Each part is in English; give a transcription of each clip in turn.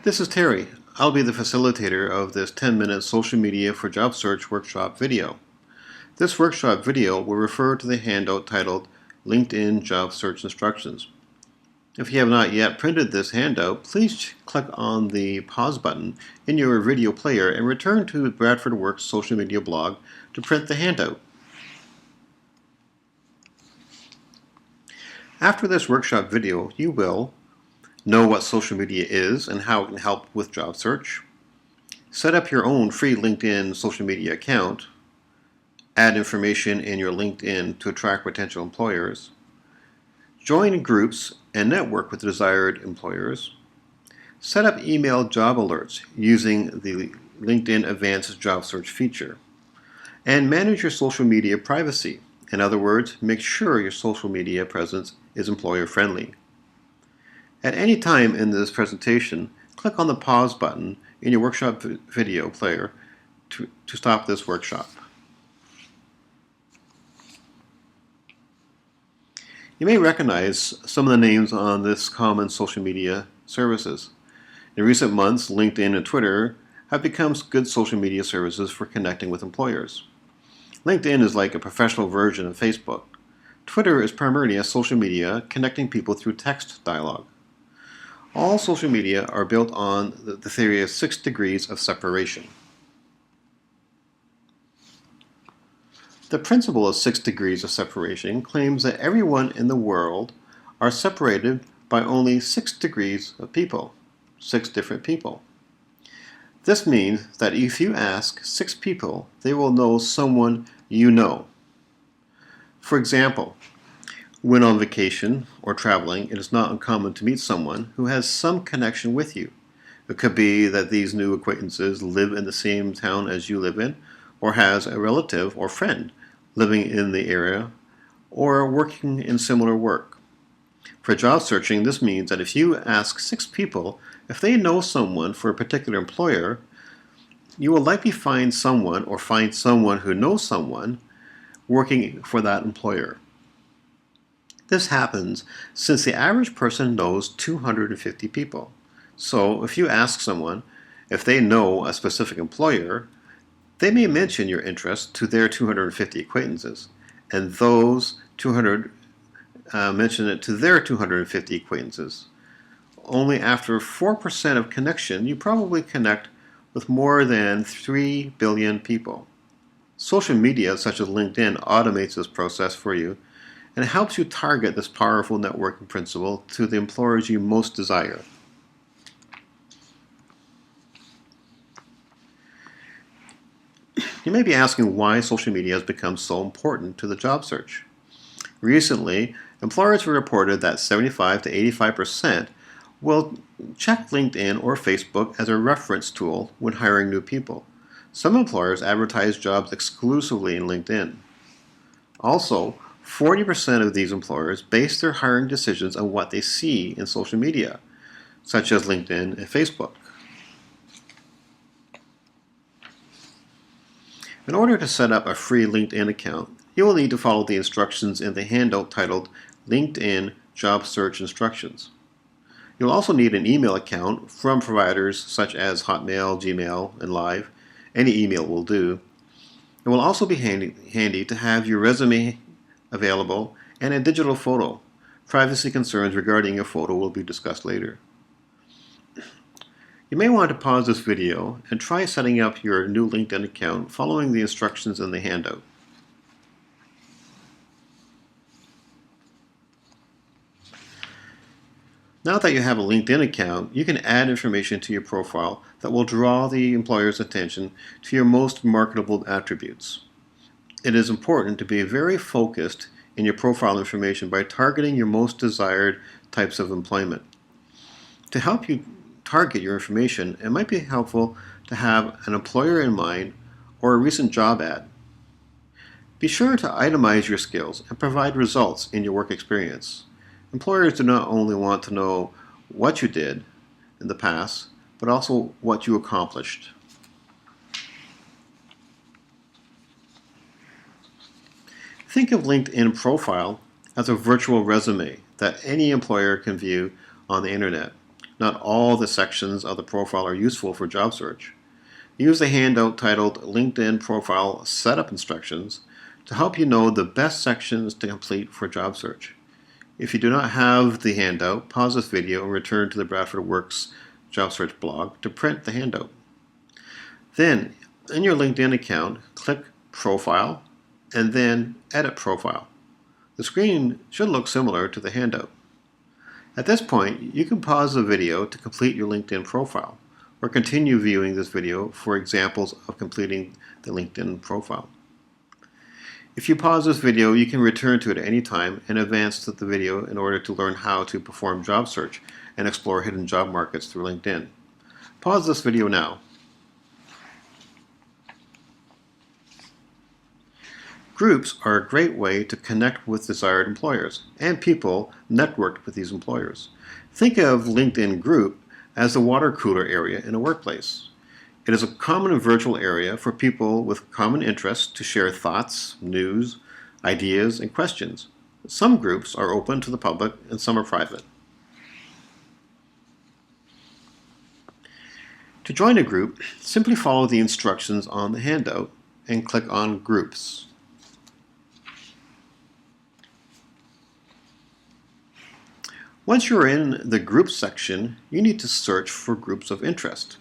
This is Terry. I'll be the facilitator of this 10-minute social media for job search workshop video. This workshop video will refer to the handout titled LinkedIn Job Search Instructions. If you have not yet printed this handout, please click on the pause button in your video player and return to Bradford Works social media blog to print the handout. After this workshop video, you will know what social media is and how it can help with job search, set up your own free LinkedIn social media account, add information in your LinkedIn to attract potential employers, join groups and network with desired employers, set up email job alerts using the LinkedIn Advanced Job Search feature, and manage your social media privacy. In other words, make sure your social media presence is employer friendly. At any time in this presentation, click on the pause button in your workshop video player to stop this workshop. You may recognize some of the names on this common social media services. In recent months, LinkedIn and Twitter have become good social media services for connecting with employers. LinkedIn is like a professional version of Facebook. Twitter is primarily a social media connecting people through text dialogue. All social media are built on the theory of 6 degrees of separation. The principle of 6 degrees of separation claims that everyone in the world are separated by only 6 degrees of people, 6 different people. This means that if you ask 6 people, they will know someone you know. For example, when on vacation or traveling, it is not uncommon to meet someone who has some connection with you. It could be that these new acquaintances live in the same town as you live in, or has a relative or friend living in the area, or working in similar work. For job searching, this means that if you ask 6 people if they know someone for a particular employer, you will likely find someone or find someone who knows someone working for that employer. This happens since the average person knows 250 people. So if you ask someone if they know a specific employer, they may mention your interest to their 250 acquaintances, and those 200 mention it to their 250 acquaintances. Only after 4% of connection, you probably connect with more than 3 billion people. Social media such as LinkedIn automates this process for you, and it helps you target this powerful networking principle to the employers you most desire. You may be asking why social media has become so important to the job search. Recently, employers have reported that 75 to 85% will check LinkedIn or Facebook as a reference tool when hiring new people. Some employers advertise jobs exclusively in LinkedIn. Also, 40% of these employers base their hiring decisions on what they see in social media, such as LinkedIn and Facebook. In order to set up a free LinkedIn account, you will need to follow the instructions in the handout titled LinkedIn Job Search Instructions. You'll also need an email account from providers such as Hotmail, Gmail, and Live. Any email will do. It will also be handy to have your resume available and a digital photo. Privacy concerns regarding your photo will be discussed later. You may want to pause this video and try setting up your new LinkedIn account following the instructions in the handout. Now that you have a LinkedIn account, you can add information to your profile that will draw the employer's attention to your most marketable attributes. It is important to be very focused in your profile information by targeting your most desired types of employment. To help you target your information, it might be helpful to have an employer in mind or a recent job ad. Be sure to itemize your skills and provide results in your work experience. Employers do not only want to know what you did in the past, but also what you accomplished. Think of LinkedIn profile as a virtual resume that any employer can view on the internet. Not all the sections of the profile are useful for job search. Use the handout titled LinkedIn Profile Setup Instructions to help you know the best sections to complete for job search. If you do not have the handout, pause this video and return to the Bradford Works job search blog to print the handout. Then, in your LinkedIn account, click Profile and then Edit Profile. The screen should look similar to the handout. At this point, you can pause the video to complete your LinkedIn profile, or continue viewing this video for examples of completing the LinkedIn profile. If you pause this video, you can return to it at any time and advance to the video in order to learn how to perform job search and explore hidden job markets through LinkedIn. Pause this video now. Groups are a great way to connect with desired employers and people networked with these employers. Think of LinkedIn Group as the water cooler area in a workplace. It is a common virtual area for people with common interests to share thoughts, news, ideas, and questions. Some groups are open to the public and some are private. To join a group, simply follow the instructions on the handout and click on Groups. Once you're in the Groups section, you need to search for groups of interest.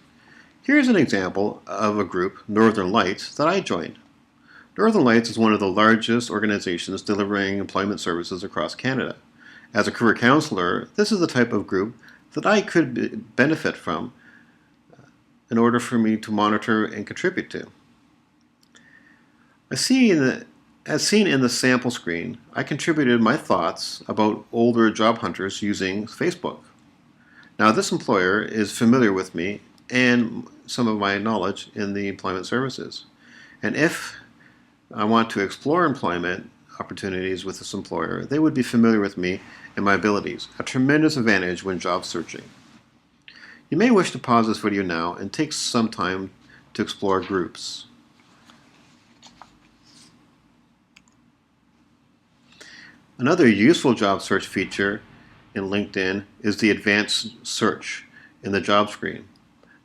Here's an example of a group, Northern Lights, that I joined. Northern Lights is one of the largest organizations delivering employment services across Canada. As a career counselor, this is the type of group that I could benefit from in order for me to monitor and contribute to. As seen in the sample screen, I contributed my thoughts about older job hunters using Facebook. Now, this employer is familiar with me and some of my knowledge in the employment services. And if I want to explore employment opportunities with this employer, they would be familiar with me and my abilities, a tremendous advantage when job searching. You may wish to pause this video now and take some time to explore groups. Another useful job search feature in LinkedIn is the advanced search in the job screen.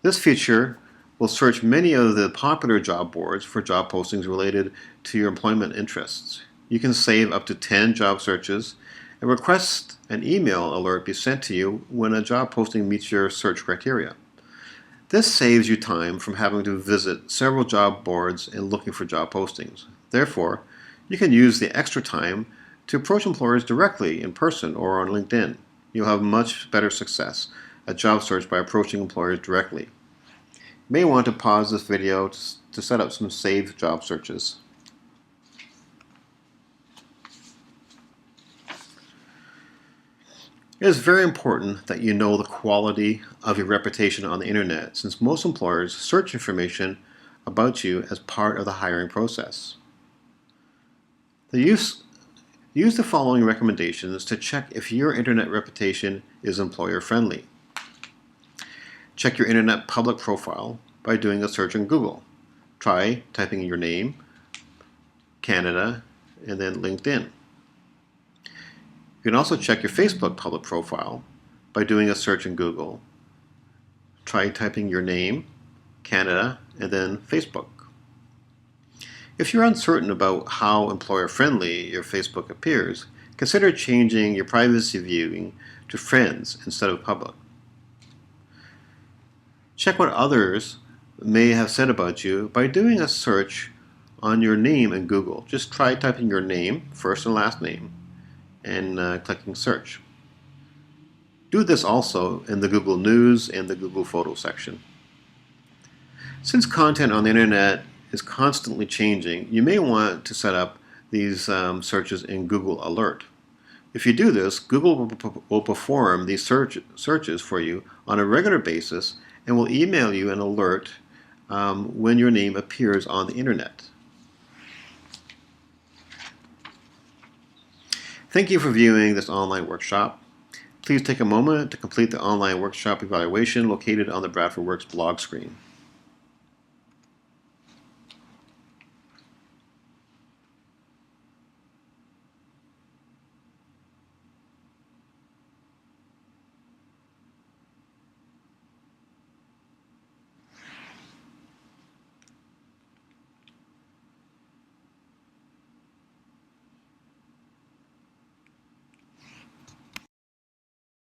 This feature will search many of the popular job boards for job postings related to your employment interests. You can save up to 10 job searches and request an email alert be sent to you when a job posting meets your search criteria. This saves you time from having to visit several job boards and looking for job postings. Therefore, you can use the extra time to approach employers directly in person or on LinkedIn. You'll have much better success at job search by approaching employers directly. You may want to pause this video to set up some saved job searches. It is very important that you know the quality of your reputation on the internet, since most employers search information about you as part of the hiring process. Use the following recommendations to check if your internet reputation is employer friendly. Check your internet public profile by doing a search in Google. Try typing your name, Canada, and then LinkedIn. You can also check your Facebook public profile by doing a search in Google. Try typing your name, Canada, and then Facebook. If you're uncertain about how employer-friendly your Facebook appears, consider changing your privacy viewing to friends instead of public. Check what others may have said about you by doing a search on your name in Google. Just try typing your name, first and last name, and clicking search. Do this also in the Google News and the Google Photos section. Since content on the internet is constantly changing, you may want to set up these searches in Google Alert. If you do this, Google will perform these searches for you on a regular basis and will email you an alert when your name appears on the internet. Thank you for viewing this online workshop. Please take a moment to complete the online workshop evaluation located on the Bradford Works blog screen.